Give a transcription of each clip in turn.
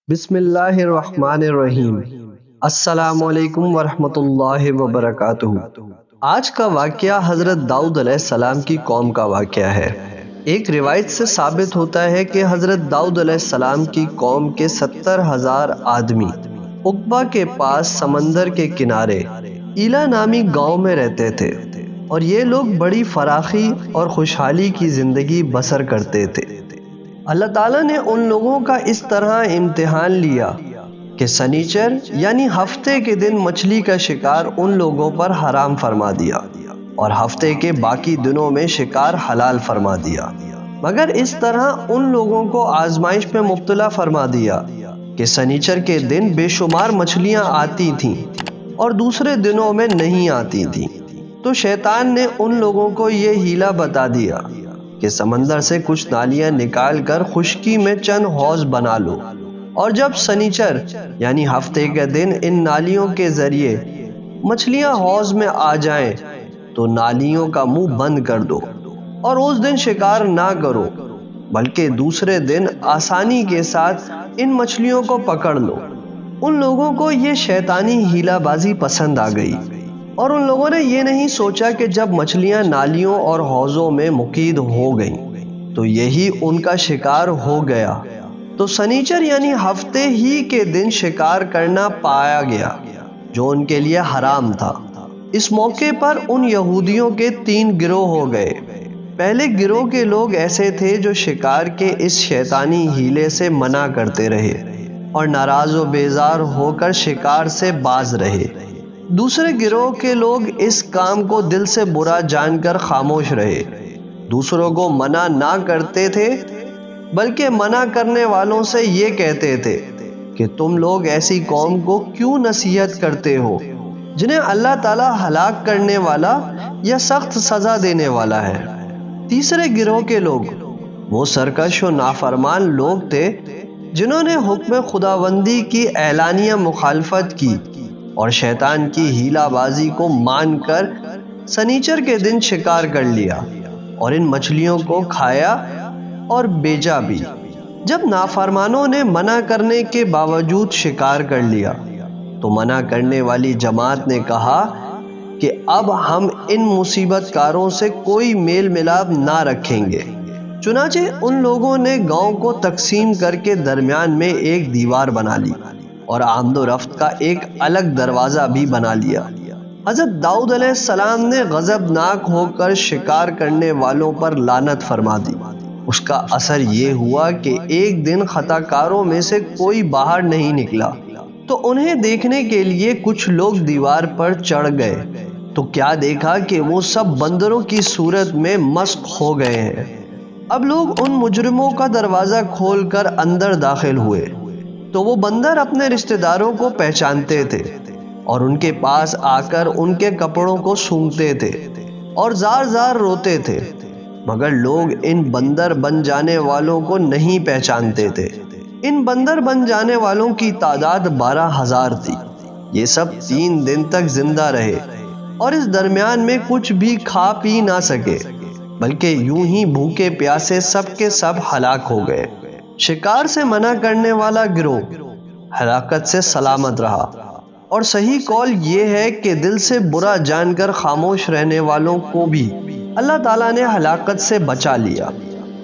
بسم اللہ الرحمن الرحیم۔ السلام علیکم ورحمۃ اللہ وبرکاتہ۔ آج کا واقعہ حضرت داؤد علیہ السلام کی قوم کا واقعہ ہے۔ ایک روایت سے ثابت ہوتا ہے کہ حضرت داؤد علیہ السلام کی قوم کے 70,000 آدمی عقبہ کے پاس سمندر کے کنارے ایلا نامی گاؤں میں رہتے تھے، اور یہ لوگ بڑی فراخی اور خوشحالی کی زندگی بسر کرتے تھے۔ اللہ تعالیٰ نے ان لوگوں کا اس طرح امتحان لیا کہ سنیچر یعنی ہفتے کے دن مچھلی کا شکار ان لوگوں پر حرام فرما دیا، اور ہفتے کے باقی دنوں میں شکار حلال فرما دیا، مگر اس طرح ان لوگوں کو آزمائش میں مبتلا فرما دیا کہ سنیچر کے دن بے شمار مچھلیاں آتی تھیں اور دوسرے دنوں میں نہیں آتی تھیں۔ تو شیطان نے ان لوگوں کو یہ ہیلا بتا دیا کہ سمندر سے کچھ نالیاں نکال کر خشکی میں چند حوض بنا لو، اور جب سنیچر یعنی ہفتے کے دن ان نالیوں کے ذریعے مچھلیاں حوض میں آ جائیں تو نالیوں کا منہ بند کر دو، اور اس دن شکار نہ کرو، بلکہ دوسرے دن آسانی کے ساتھ ان مچھلیوں کو پکڑ لو۔ ان لوگوں کو یہ شیطانی ہیلا بازی پسند آ گئی، اور ان لوگوں نے یہ نہیں سوچا کہ جب مچھلیاں نالیوں اور حوضوں میں مقید ہو گئیں تو یہی ان کا شکار ہو گیا۔ تو سنیچر یعنی ہفتے ہی کے دن شکار کرنا پایا گیا جو ان کے لیے حرام تھا۔ اس موقع پر ان یہودیوں کے 3 گروہ ہو گئے۔ پہلے گروہ کے لوگ ایسے تھے جو شکار کے اس شیطانی ہیلے سے منع کرتے رہے اور ناراض و بیزار ہو کر شکار سے باز رہے۔ دوسرے گروہ کے لوگ اس کام کو دل سے برا جان کر خاموش رہے، دوسروں کو منع نہ کرتے تھے، بلکہ منع کرنے والوں سے یہ کہتے تھے کہ تم لوگ ایسی قوم کو کیوں نصیحت کرتے ہو جنہیں اللہ تعالیٰ ہلاک کرنے والا یا سخت سزا دینے والا ہے۔ تیسرے گروہ کے لوگ وہ سرکش و نافرمان لوگ تھے جنہوں نے حکم خداوندی کی اعلانیہ مخالفت کی اور شیطان کی ہیلا بازی کو مان کر سنیچر کے دن شکار کر لیا اور ان مچھلیوں کو کھایا اور بیچا بھی۔ جب نافرمانوں نے منع کرنے کے باوجود شکار کر لیا تو منع کرنے والی جماعت نے کہا کہ اب ہم ان مصیبت کاروں سے کوئی میل ملاپ نہ رکھیں گے۔ چنانچہ ان لوگوں نے گاؤں کو تقسیم کر کے درمیان میں ایک دیوار بنا لی اور آمد و رفت کا ایک الگ دروازہ بھی بنا لیا۔ حضرت داؤد علیہ السلام نے غضبناک ہو کر شکار کرنے والوں پر لعنت فرما دی۔ اس کا اثر یہ ہوا کہ ایک دن خطا کاروں میں سے کوئی باہر نہیں نکلا، تو انہیں دیکھنے کے لیے کچھ لوگ دیوار پر چڑھ گئے تو کیا دیکھا کہ وہ سب بندروں کی صورت میں مسخ ہو گئے ہیں۔ اب لوگ ان مجرموں کا دروازہ کھول کر اندر داخل ہوئے تو وہ بندر اپنے رشتہ داروں کو پہچانتے تھے اور ان کے پاس آ کر ان کے کپڑوں کو سونگھتے تھے اور زار زار روتے تھے، مگر لوگ ان بندر بن جانے والوں کو نہیں پہچانتے تھے۔ ان بندر بن جانے والوں کی تعداد 12,000 تھی۔ یہ سب 3 دن تک زندہ رہے اور اس درمیان میں کچھ بھی کھا پی نہ سکے، بلکہ یوں ہی بھوکے پیاسے سب کے سب ہلاک ہو گئے۔ شکار سے منع کرنے والا گروہ ہلاکت سے سلامت رہا، اور صحیح قول یہ ہے کہ دل سے برا جان کر خاموش رہنے والوں کو بھی اللہ تعالیٰ نے ہلاکت سے بچا لیا۔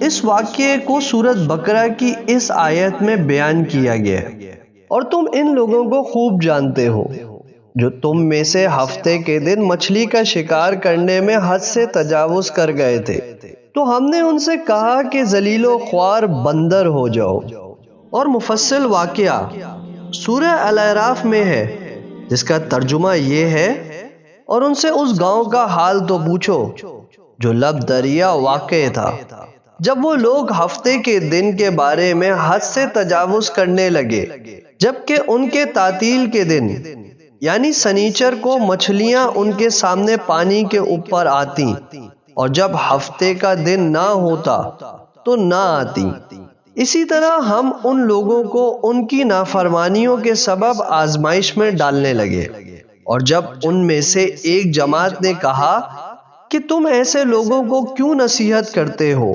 اس واقعے کو سورۃ بقرہ کی اس آیت میں بیان کیا گیا ہے، اور تم ان لوگوں کو خوب جانتے ہو جو تم میں سے ہفتے کے دن مچھلی کا شکار کرنے میں حد سے تجاوز کر گئے تھے، تو ہم نے ان سے کہا کہ ذلیل و خوار بندر ہو جاؤ۔ اور مفصل واقعہ سورہ الاعراف میں ہے، جس کا ترجمہ یہ ہے، اور ان سے اس گاؤں کا حال تو پوچھو جو لب دریا واقع تھا، جب وہ لوگ ہفتے کے دن کے بارے میں حد سے تجاوز کرنے لگے، جبکہ ان کے تعطیل کے دن یعنی سنیچر کو مچھلیاں ان کے سامنے پانی کے اوپر آتی، اور جب ہفتے کا دن نہ ہوتا تو نہ آتی۔ اسی طرح ہم ان لوگوں کو ان کی نافرمانیوں کے سبب آزمائش میں ڈالنے لگے، اور جب ان میں سے ایک جماعت نے کہا کہ تم ایسے لوگوں کو کیوں نصیحت کرتے ہو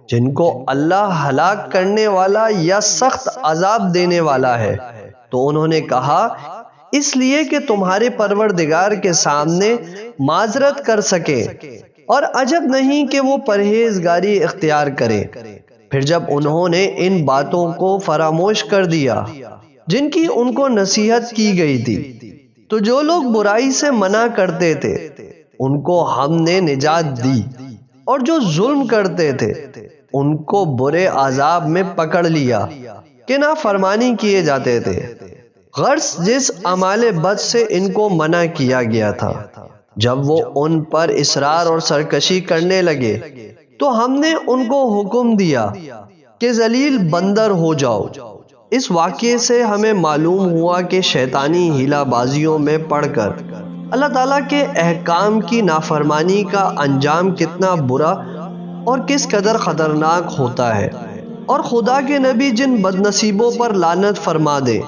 جن کو اللہ ہلاک کرنے والا یا سخت عذاب دینے والا ہے۔ تو انہوں نے کہا اس لیے کہ تمہارے پروردگار کے سامنے معذرت کر سکے، اور عجب نہیں کہ وہ پرہیزگاری اختیار کرے۔ پھر جب انہوں نے ان باتوں کو فراموش کر دیا جن کی ان کو نصیحت کی گئی تھی، تو جو لوگ برائی سے منع کرتے تھے ان کو ہم نے نجات دی، اور جو ظلم کرتے تھے ان کو برے عذاب میں پکڑ لیا کہ نافرمانی کیے جاتے تھے۔ غرض جس اعمال بد سے ان کو منع کیا گیا تھا، جب وہ ان پر اصرار اور سرکشی کرنے لگے تو ہم نے ان کو حکم دیا کہ ذلیل بندر ہو جاؤ۔ اس واقعے سے ہمیں معلوم ہوا کہ شیطانی ہیلہ بازیوں میں پڑھ کر اللہ تعالیٰ کے احکام کی نافرمانی کا انجام کتنا برا اور کس قدر خطرناک ہوتا ہے، اور خدا کے نبی جن بد نصیبوں پر لعنت فرما دے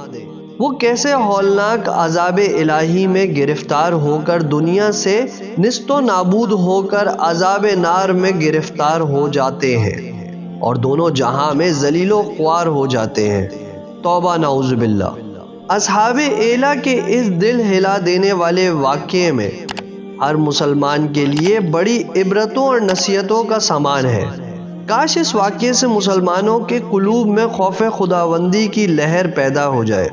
وہ کیسے ہولناک عذاب الہی میں گرفتار ہو کر دنیا سے نیست و نابود ہو کر عذاب نار میں گرفتار ہو جاتے ہیں، اور دونوں جہاں میں ذلیل و خوار ہو جاتے ہیں۔ توبہ نعوذ باللہ۔ اصحاب ایلہ کے اس دل ہلا دینے والے واقعے میں ہر مسلمان کے لیے بڑی عبرتوں اور نصیحتوں کا سامان ہے۔ کاش اس واقعے سے مسلمانوں کے قلوب میں خوف خداوندی کی لہر پیدا ہو جائے،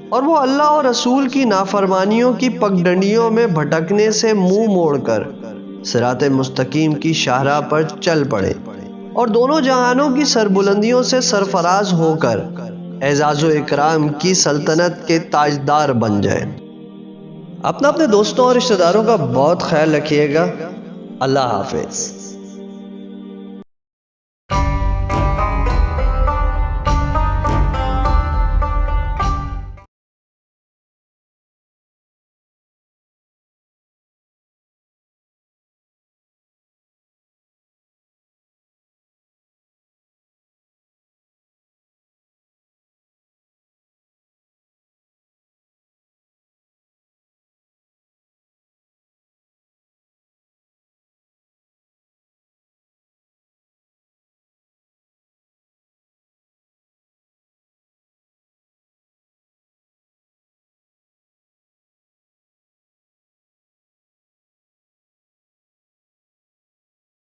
اور وہ اللہ اور رسول کی نافرمانیوں کی پگڈنڈیوں میں بھٹکنے سے منہ موڑ کر صراط مستقیم کی شاہراہ پر چل پڑے، اور دونوں جہانوں کی سربلندیوں سے سرفراز ہو کر اعزاز و اکرام کی سلطنت کے تاجدار بن جائے۔ اپنے دوستوں اور رشتہ داروں کا بہت خیال رکھیے گا۔ اللہ حافظ۔